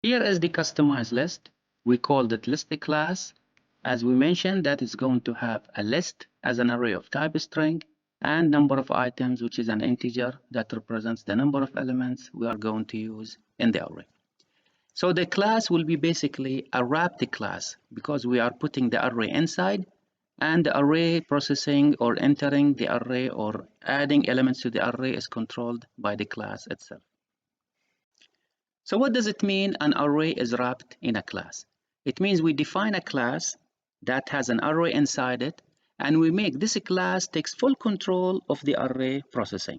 Here is the customized list. We called it list class. As we mentioned, that is going to have a list as an array of type string and number of items, which is an integer that represents the number of elements we are going to use in the array. So the class will be basically a wrapped class because we are putting the array inside, and the array processing or entering the array or adding elements to the array is controlled by the class itself. So what does it mean an array is wrapped in a class? It means we define a class that has an array inside it, and we make this class takes full control of the array processing.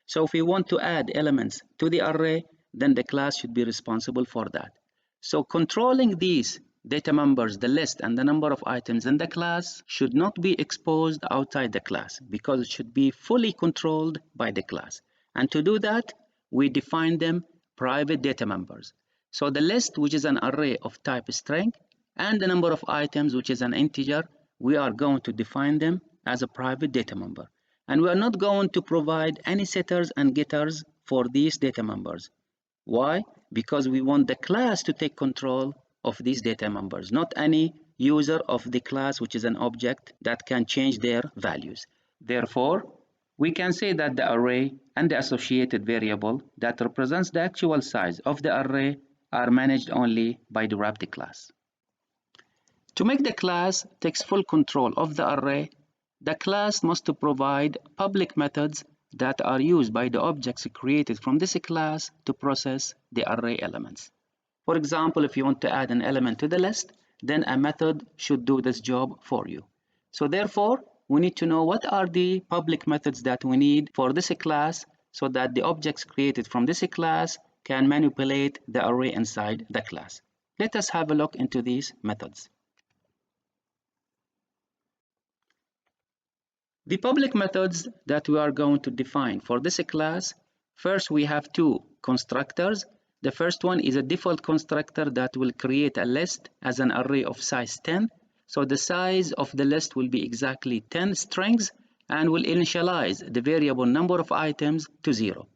So if we want to add elements to the array, then the class should be responsible for that. So controlling these data members, the list and the number of items in the class should not be exposed outside the class because it should be fully controlled by the class. And to do that, we define them private data members. So the list, which is an array of type string, and the number of items, which is an integer, we are going to define them as a private data member. And we are not going to provide any setters and getters for these data members. Why? Because we want the class to take control of these data members, not any user of the class, which is an object that can change their values. Therefore, we can say that the array and the associated variable that represents the actual size of the array are managed only by the wrapped class. To make the class take full control of the array, the class must provide public methods that are used by the objects created from this class to process the array elements. For example, if you want to add an element to the list, then a method should do this job for you. So therefore, we need to know what are the public methods that we need for this class so that the objects created from this class can manipulate the array inside the class. Let us have a look into these methods. The public methods that we are going to define for this class, first we have two constructors. The first one is a default constructor that will create a list as an array of size 10. So the size of the list will be exactly 10 strings and will initialize the variable number of items to 0.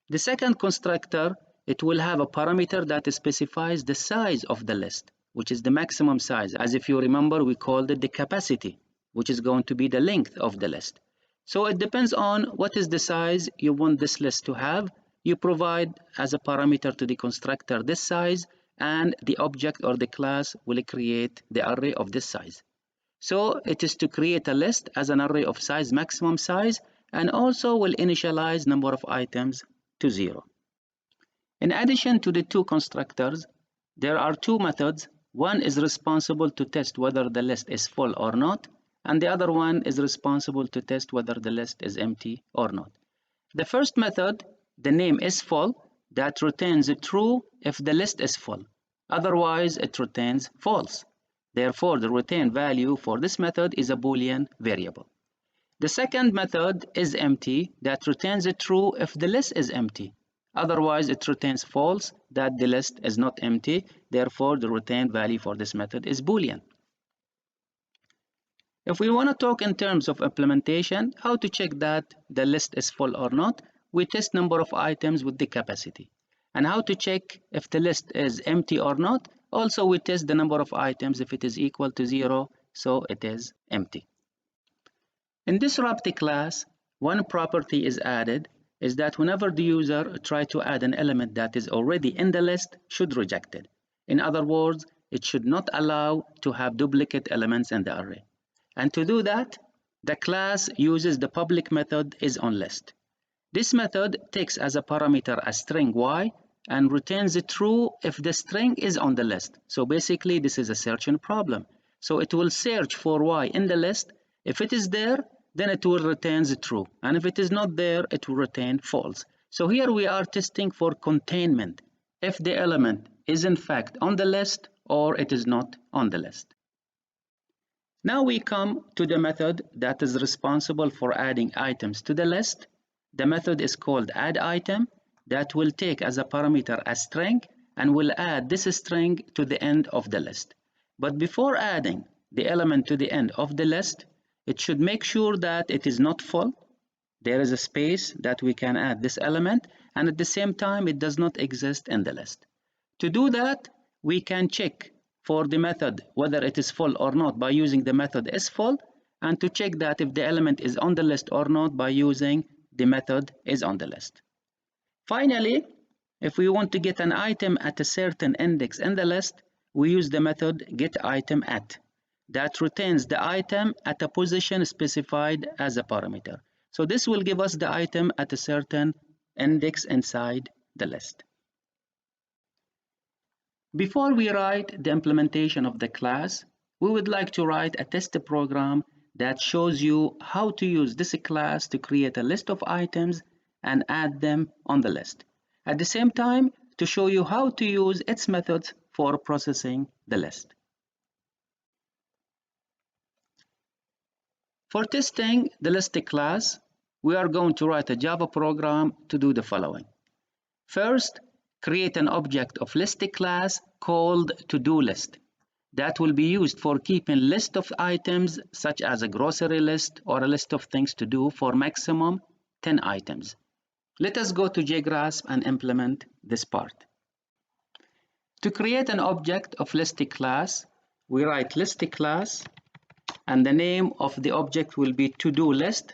The second constructor, it will have a parameter that specifies the size of the list, which is the maximum size. As if you remember, we called it the capacity, which is going to be the length of the list. So it depends on what is the size you want this list to have. You provide as a parameter to the constructor this size, and the object or the class will create the array of this size. So it is to create a list as an array of size, maximum size, and also will initialize number of items to 0. In addition to the two constructors, there are two methods. One is responsible to test whether the list is full or not, and the other one is responsible to test whether the list is empty or not. The first method, the name is full, that returns true if the list is full. Otherwise, it returns false. Therefore, the return value for this method is a Boolean variable. The second method is empty, that returns true if the list is empty. Otherwise, it returns false, that the list is not empty. Therefore, the return value for this method is Boolean. If we want to talk in terms of implementation, how to check that the list is full or not, we test number of items with the capacity. And how to check if the list is empty or not, also we test the number of items. If it is equal to 0, so it is empty. In this wrapped class, one property is added is that whenever the user tries to add an element that is already in the list, should reject it. In other words, it should not allow to have duplicate elements in the array. And to do that, the class uses the public method isOnList. This method takes as a parameter a string y and returns true if the string is on the list. So basically, this is a searching problem. So it will search for y in the list. If it is there, then it will return true. And if it is not there, it will return false. So here we are testing for containment, if the element is in fact on the list or it is not on the list. Now we come to the method that is responsible for adding items to the list. The method is called addItem, that will take as a parameter a string and will add this string to the end of the list. But before adding the element to the end of the list, it should make sure that it is not full. There is a space that we can add this element, and at the same time it does not exist in the list. To do that, we can check for the method whether it is full or not by using the method isFull, and to check that if the element is on the list or not by using the method isOnTheList. Finally, if we want to get an item at a certain index in the list, we use the method getItemAt that retains the item at a position specified as a parameter. So this will give us the item at a certain index inside the list. Before we write the implementation of the class, we would like to write a test program that shows you how to use this class to create a list of items and add them on the list. At the same time, to show you how to use its methods for processing the list. For testing the list class, we are going to write a Java program to do the following. First, create an object of list class called ToDoList that will be used for keeping list of items such as a grocery list or a list of things to do for maximum 10 items. Let us go to JGrasp and implement this part. To create an object of list class, we write list class, and the name of the object will be ToDoList,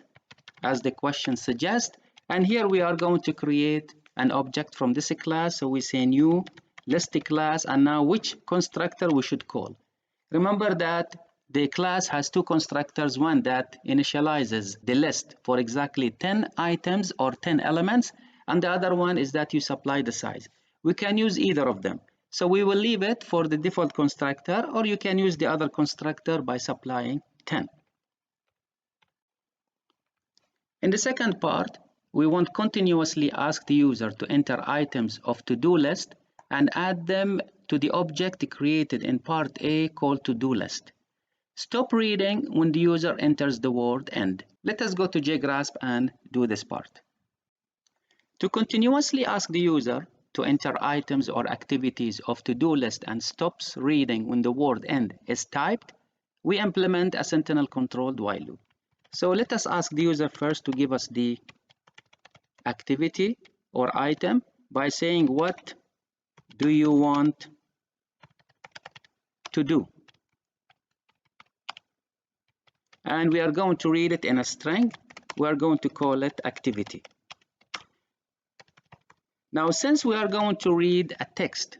as the question suggests. And here we are going to create an object from this class. So we say new list class, and now which constructor we should call. Remember that the class has two constructors, one that initializes the list for exactly 10 items or 10 elements, and the other one is that you supply the size. We can use either of them. So we will leave it for the default constructor, or you can use the other constructor by supplying 10. In the second part, we want continuously ask the user to enter items of ToDoList and add them to the object created in part A called ToDoList. Stop reading when the user enters the word end. Let us go to JGrasp and do this part. To continuously ask the user to enter items or activities of ToDoList and stops reading when the word end is typed, we implement a sentinel-controlled while loop. So let us ask the user first to give us the activity or item by saying, what do you want to do? And we are going to read it in a string. We are going to call it activity. Now, since we are going to read a text,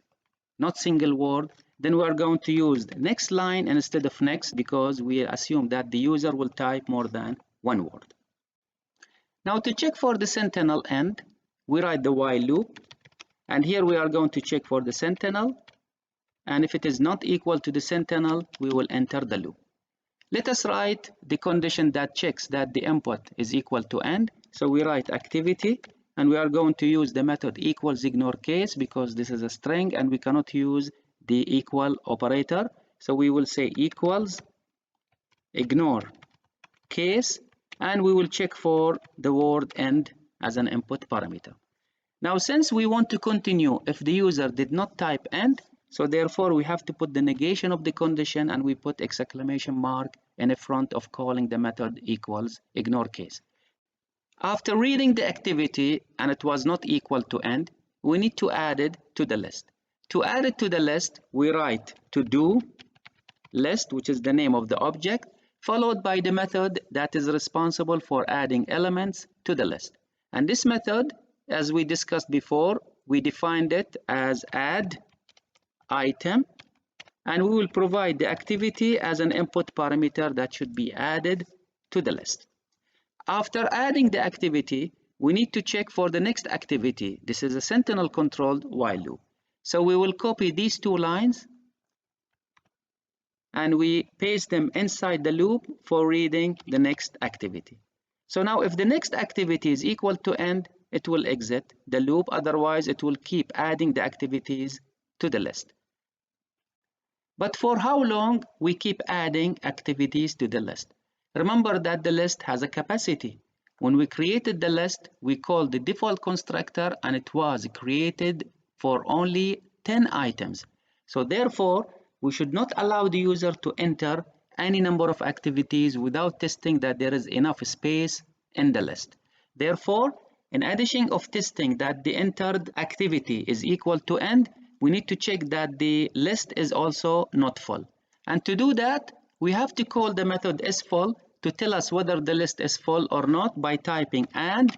not single word, then we are going to use the next line instead of next, because we assume that the user will type more than one word. Now, to check for the sentinel end, we write the while loop, and here we are going to check for the sentinel, and if it is not equal to the sentinel, we will enter the loop. Let us write the condition that checks that the input is equal to end. So we write activity, and we are going to use the method equals ignore case, because this is a string and we cannot use the equal operator. So we will say equals ignore case, and we will check for the word end as an input parameter. Now, since we want to continue if the user did not type end, so therefore we have to put the negation of the condition, and we put exclamation mark in front of calling the method equals ignore case. After reading the activity and it was not equal to end, we need to add it to the list. To add it to the list, we write ToDoList, which is the name of the object, followed by the method that is responsible for adding elements to the list. And this method, as we discussed before, we defined it as add item, and we will provide the activity as an input parameter that should be added to the list. After adding the activity, we need to check for the next activity. This is a sentinel-controlled while loop. So we will copy these two lines and we paste them inside the loop for reading the next activity. So now if the next activity is equal to end, it will exit the loop. Otherwise, it will keep adding the activities to the list. But for how long we keep adding activities to the list? Remember that the list has a capacity. When we created the list, we called the default constructor, and it was created for only 10 items. So therefore, we should not allow the user to enter any number of activities without testing that there is enough space in the list. Therefore, in addition of testing that the entered activity is equal to end, we need to check that the list is also not full. And to do that, we have to call the method isFull to tell us whether the list is full or not by typing and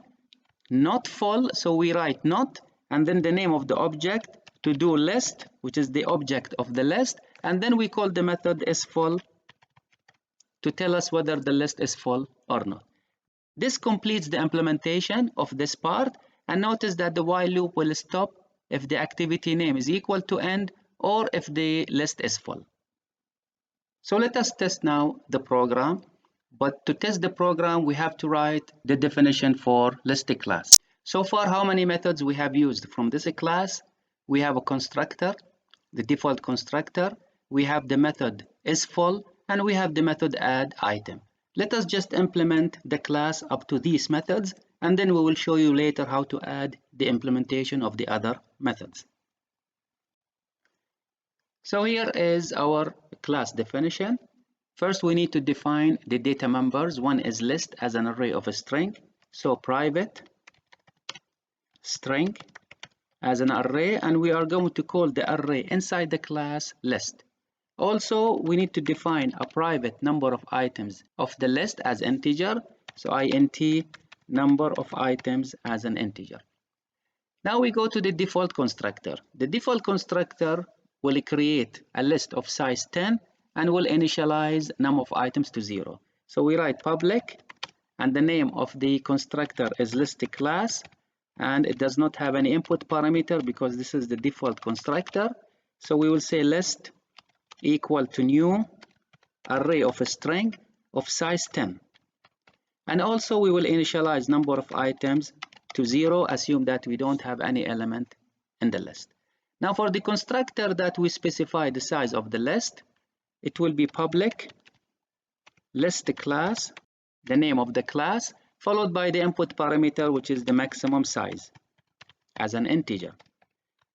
not full. So we write not and then the name of the object to do list, which is the object of the list, and then we call the method isFull to tell us whether the list is full or not. This completes the implementation of this part, and notice that the while loop will stop if the activity name is equal to end or if the list is full. So let us test now the program, but to test the program we have to write the definition for list class. So far, how many methods we have used from this class? We have a constructor, the default constructor, we have the method isFull, and we have the method addItem. Let us just implement the class up to these methods, and then we will show you later how to add the implementation of the other methods. So here is our class definition. First, we need to define the data members. One is list as an array of a string. So private string as an array, and we are going to call the array inside the class list. Also, we need to define a private number of items of the list as integer. So int number of items as an integer. Now we go to the default constructor. The default constructor will create a list of size 10 and will initialize num of items to 0. So we write public, and the name of the constructor is list class, and it does not have any input parameter because this is the default constructor. So we will say list equal to new array of a string of size 10. And also we will initialize number of items to 0, assume that we don't have any element in the list. Now for the constructor that we specify the size of the list, it will be public list class, the name of the class, followed by the input parameter, which is the maximum size as an integer.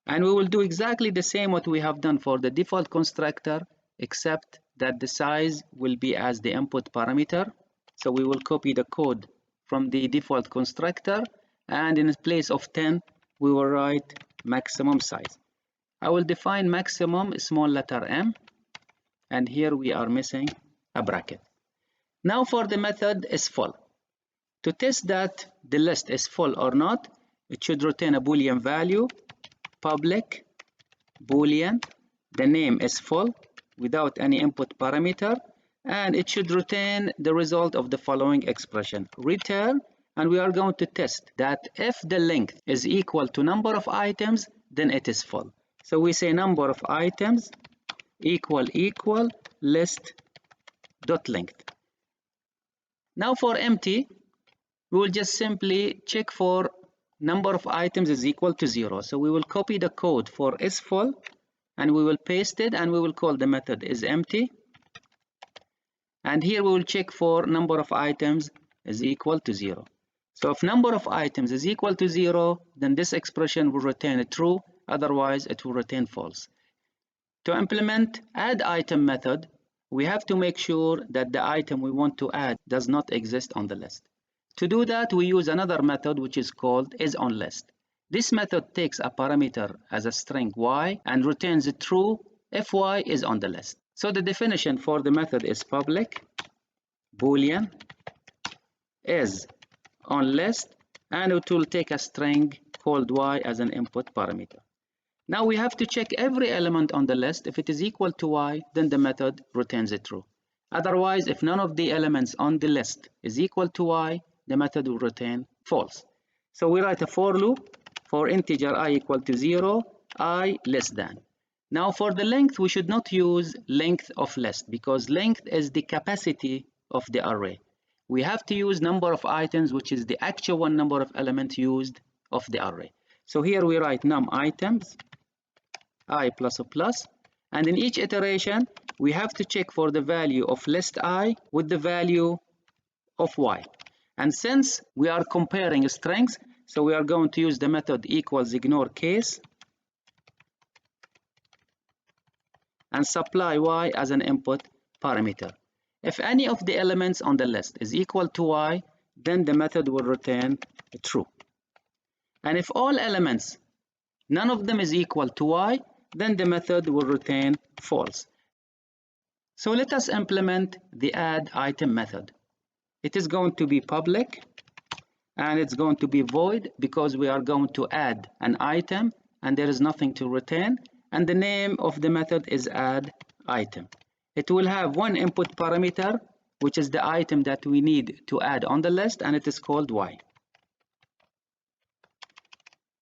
And we will do exactly the same what we have done for the default constructor, except that the size will be as the input parameter. So we will copy the code from the default constructor, and in place of 10, we will write maximum size. I will define maximum small letter m, and here we are missing a bracket. Now for the method isFull. To test that the list is full or not, it should return a Boolean value, public Boolean, the name is full without any input parameter, and it should return the result of the following expression, return, and we are going to test that if the length is equal to number of items, then it is full. So we say number of items equal list dot length. Now for empty, we will just simply check for number of items is equal to 0. So we will copy the code for isFull and we will paste it, and we will call the method isEmpty. And here we will check for number of items is equal to 0. So if number of items is equal to 0, then this expression will return true, otherwise it will return false. To implement addItem method, we have to make sure that the item we want to add does not exist on the list. To do that, we use another method which is called isOnList. This method takes a parameter as a string y and returns it true if y is on the list. So the definition for the method is public Boolean is on list, and it will take a string called y as an input parameter. Now we have to check every element on the list. If it is equal to y, then the method returns it true. Otherwise, if none of the elements on the list is equal to y, the method will return false. So we write a for loop for integer I equal to 0, I less than. Now for the length, we should not use length of list because length is the capacity of the array. We have to use number of items, which is the actual number of elements used of the array. So here we write num items I plus a plus, and in each iteration we have to check for the value of list I with the value of y. And since we are comparing strings, so we are going to use the method equals ignore case and supply y as an input parameter. If any of the elements on the list is equal to y, then the method will return true. And if all elements, none of them is equal to y, then the method will return false. So let us implement the add item method. It is going to be public and it's going to be void because we are going to add an item and there is nothing to return, and the name of the method is add item. It will have one input parameter, which is the item that we need to add on the list, and it is called y.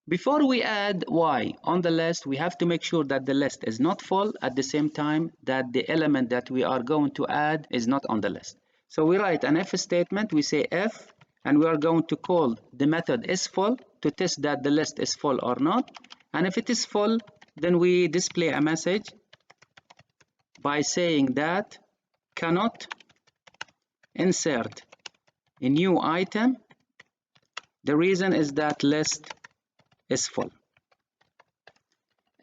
Before we add y on the list, we have to make sure that the list is not full at the same time that the element that we are going to add is not on the list. So we write an if statement, we say if, and we are going to call the method is full to test that the list is full or not. And if it is full, then we display a message by saying that cannot insert a new item. The reason is that list is full.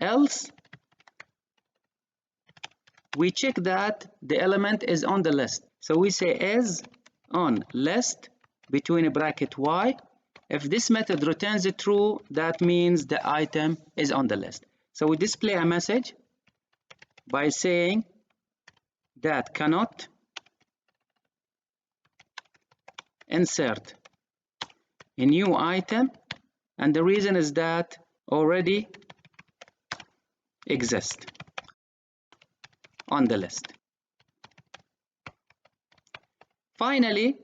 Else, we check that the element is on the list. So we say is on list between a bracket y. If this method returns true, that means the item is on the list. So we display a message by saying that cannot insert a new item, and the reason is that already exists on the list. Finally,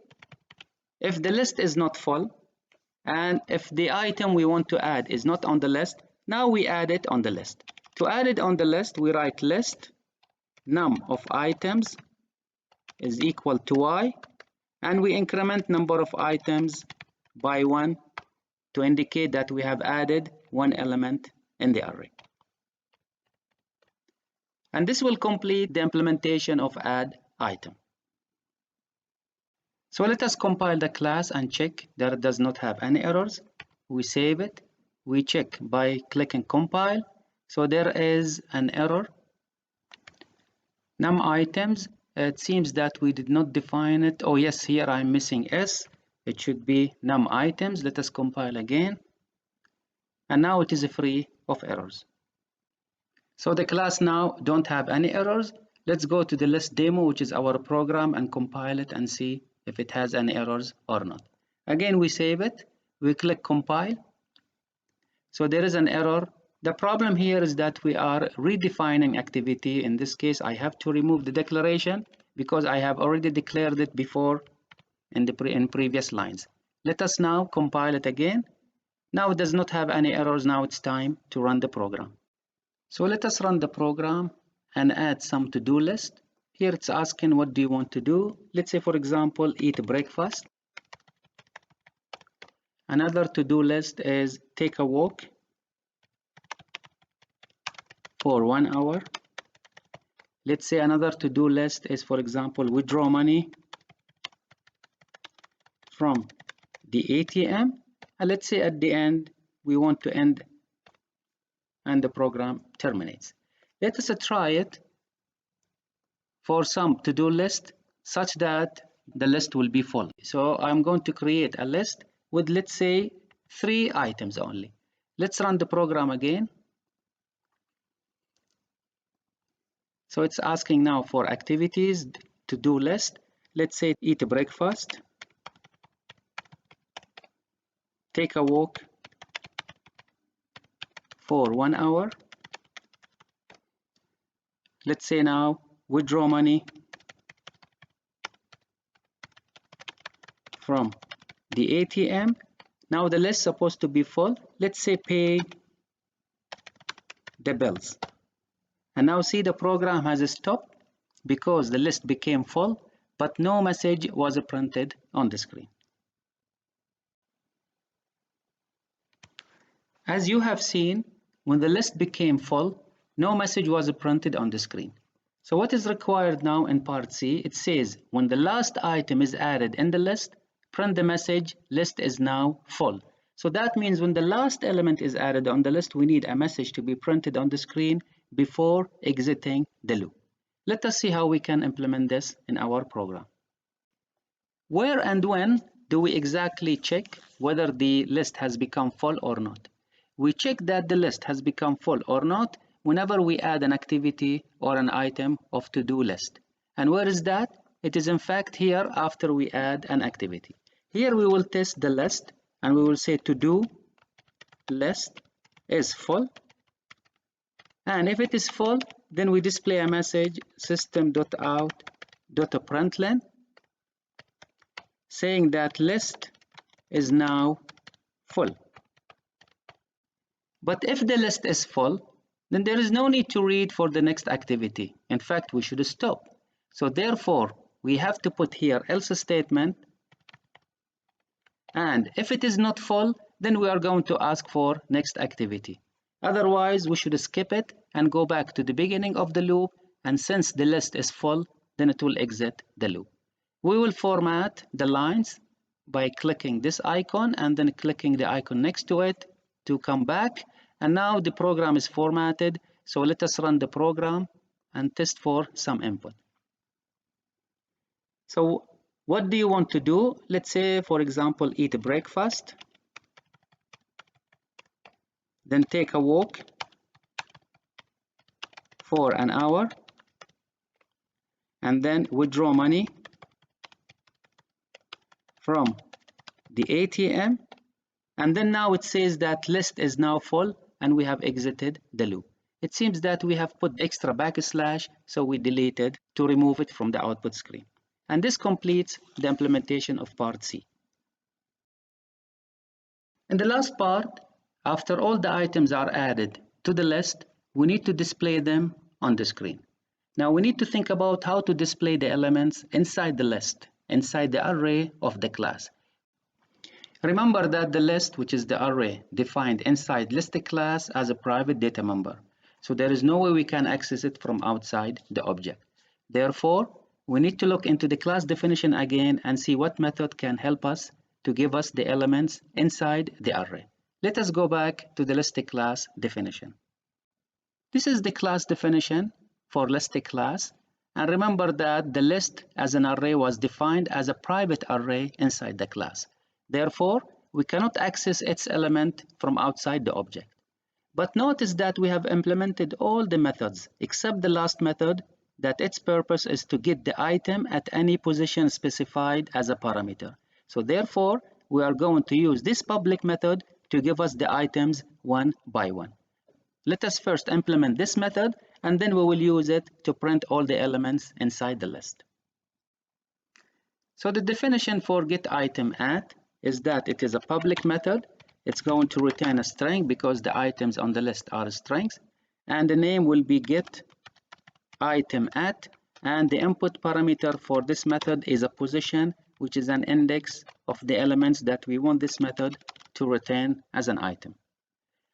if the list is not full and if the item we want to add is not on the list, now we add it on the list. To add it on the list, we write list num of items is equal to y, and we increment number of items by 1 to indicate that we have added one element in the array. And this will complete the implementation of add item. So let us compile the class and check that it does not have any errors. We save it. We check by clicking compile. So there is an error. Num items, it seems that we did not define it. Oh yes, here I'm missing s. It should be num items. Let us compile again. And now it is free of errors. So the class now don't have any errors. Let's go to the list demo, which is our program, and compile it and see if it has any errors or not. Again, we save it. We click compile. So there is an error. The problem here is that we are redefining activity. In this case, I have to remove the declaration because I have already declared it before in previous lines. Let us now compile it again. Now it does not have any errors. Now it's time to run the program. So let us run the program and add some to-do list. Here it's asking what do you want to do. Let's say, for example, eat breakfast. Another to-do list is take a walk for 1 hour. Let's say another to-do list is, for example, withdraw money from the ATM. And let's say at the end, we want to end and the program terminates. Let us try it for some to-do list such that the list will be full. So I'm going to create a list with, let's say, 3 items only. Let's run the program again. So it's asking now for activities, to-do list. Let's say eat a breakfast, take a walk for 1 hour. Let's say now withdraw money from the ATM. Now the list is supposed to be full. Let's say pay the bills. And now see the program has stopped because the list became full, but no message was printed on the screen. As you have seen, when the list became full, no message was printed on the screen. So what is required now in part C? It says when the last item is added in the list, print the message list is now full. So that means when the last element is added on the list, we need a message to be printed on the screen before exiting the loop. Let us see how we can implement this in our program. Where and when do we exactly check whether the list has become full or not? We check that the list has become full or not whenever we add an activity or an item of to-do list. And where is that? It is in fact here after we add an activity. Here we will test the list and we will say to-do list is full. And if it is full, then we display a message system.out.println saying that list is now full. But if the list is full, then there is no need to read for the next activity. In fact, we should stop. So therefore, we have to put here else statement. And if it is not full, then we are going to ask for next activity. Otherwise, we should skip it and go back to the beginning of the loop. And since the list is full, then it will exit the loop. We will format the lines by clicking this icon and then clicking the icon next to it to come back. And now the program is formatted. So let us run the program and test for some input. So what do you want to do? Let's say, for example, eat breakfast, then take a walk for an hour, and then withdraw money from the ATM. And then now it says that list is now full and we have exited the loop. It seems that we have put extra backslash, so we deleted to remove it from the output screen. And this completes the implementation of part C. In the last part, after all the items are added to the list, we need to display them on the screen. Now we need to think about how to display the elements inside the list, inside the array of the class. Remember that the list, which is the array defined inside list class as a private data member. So there is no way we can access it from outside the object. Therefore, we need to look into the class definition again and see what method can help us to give us the elements inside the array. Let us go back to the list class definition. This is the class definition for list class. And remember that the list as an array was defined as a private array inside the class. Therefore, we cannot access its element from outside the object. But notice that we have implemented all the methods except the last method, that its purpose is to get the item at any position specified as a parameter. So therefore, we are going to use this public method to give us the items one by one. Let us first implement this method, and then we will use it to print all the elements inside the list. So the definition for getItemAt is that it is a public method. It's going to return a string because the items on the list are strings, and the name will be getItemAt, and the input parameter for this method is a position, which is an index of the elements that we want this method to return as an item.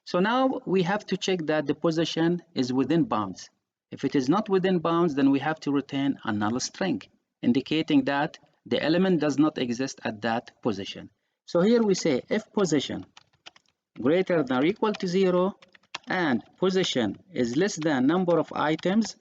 So now we have to check that the position is within bounds. If it is not within bounds, then we have to return a null string, indicating that the element does not exist at that position. So here we say if position greater than or equal to 0 and position is less than number of items.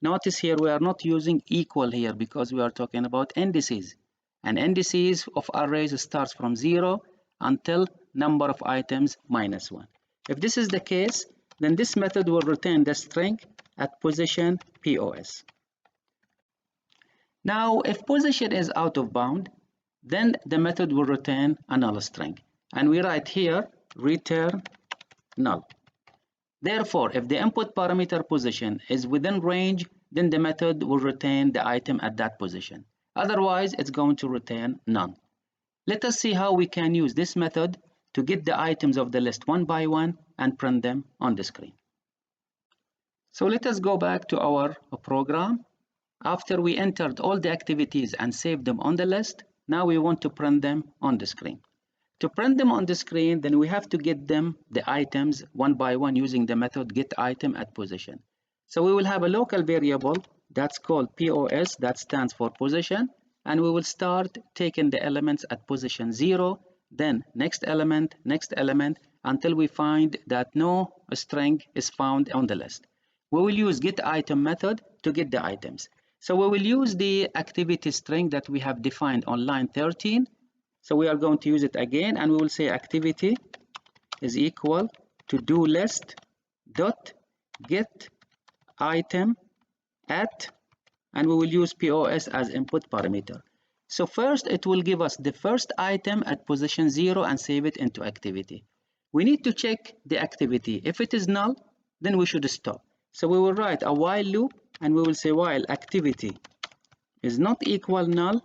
Notice here we are not using equal here because we are talking about indices. And indices of arrays starts from 0 until number of items minus 1. If this is the case, then this method will return the string at position POS. Now, if position is out of bound, then the method will return a null string. And we write here, return null. Therefore, if the input parameter position is within range, then the method will return the item at that position. Otherwise, it's going to return none. Let us see how we can use this method to get the items of the list one by one and print them on the screen. So let us go back to our program. After we entered all the activities and saved them on the list, now we want to print them on the screen. To print them on the screen, then we have to get them the items one by one using the method getItemAtPosition. So we will have a local variable that's called POS, that stands for position, and we will start taking the elements at position 0, then next element, until we find that no string is found on the list. We will use getItem method to get the items. So we will use the activity string that we have defined on line 13. So we are going to use it again, and we will say activity is equal to do list dot get item at, and we will use POS as input parameter. So first it will give us the first item at position 0 and save it into activity. We need to check the activity. If it is null, then we should stop. So we will write a while loop and we will say while activity is not equal null,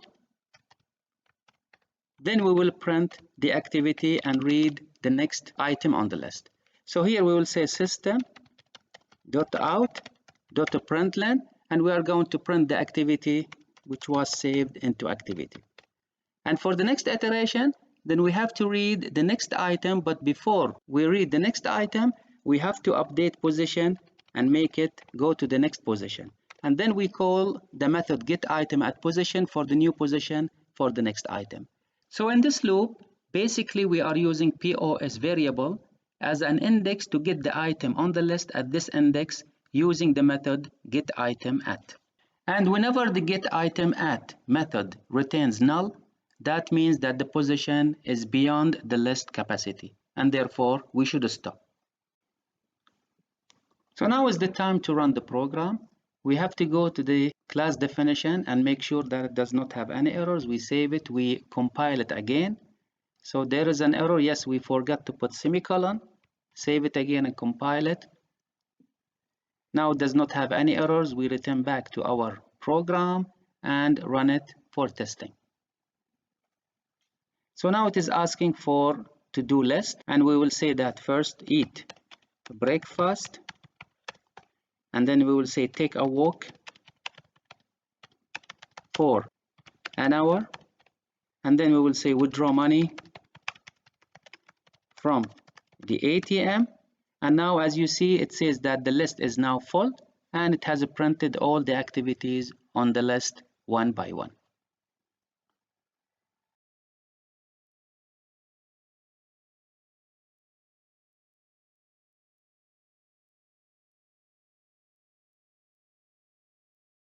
then we will print the activity and read the next item on the list. So here we will say system.out.println, and we are going to print the activity which was saved into activity. And for the next iteration, then we have to read the next item, but before we read the next item, we have to update position and make it go to the next position. And then we call the method getItemAtPosition for the new position for the next item. So in this loop, basically we are using POS variable as an index to get the item on the list at this index using the method getItemAt. And whenever the getItemAt method returns null, that means that the position is beyond the list capacity, and therefore we should stop. So now is the time to run the program. We have to go to the class definition and make sure that it does not have any errors. We save it, we compile it again. So there is an error. Yes, we forgot to put semicolon. Save it again and compile it. Now it does not have any errors. We return back to our program and run it for testing. So now it is asking for to-do list, and we will say that first eat breakfast, and then we will say take a walk for an hour, and then we will say withdraw money from the ATM. And now as you see, it says that the list is now full and it has printed all the activities on the list one by one.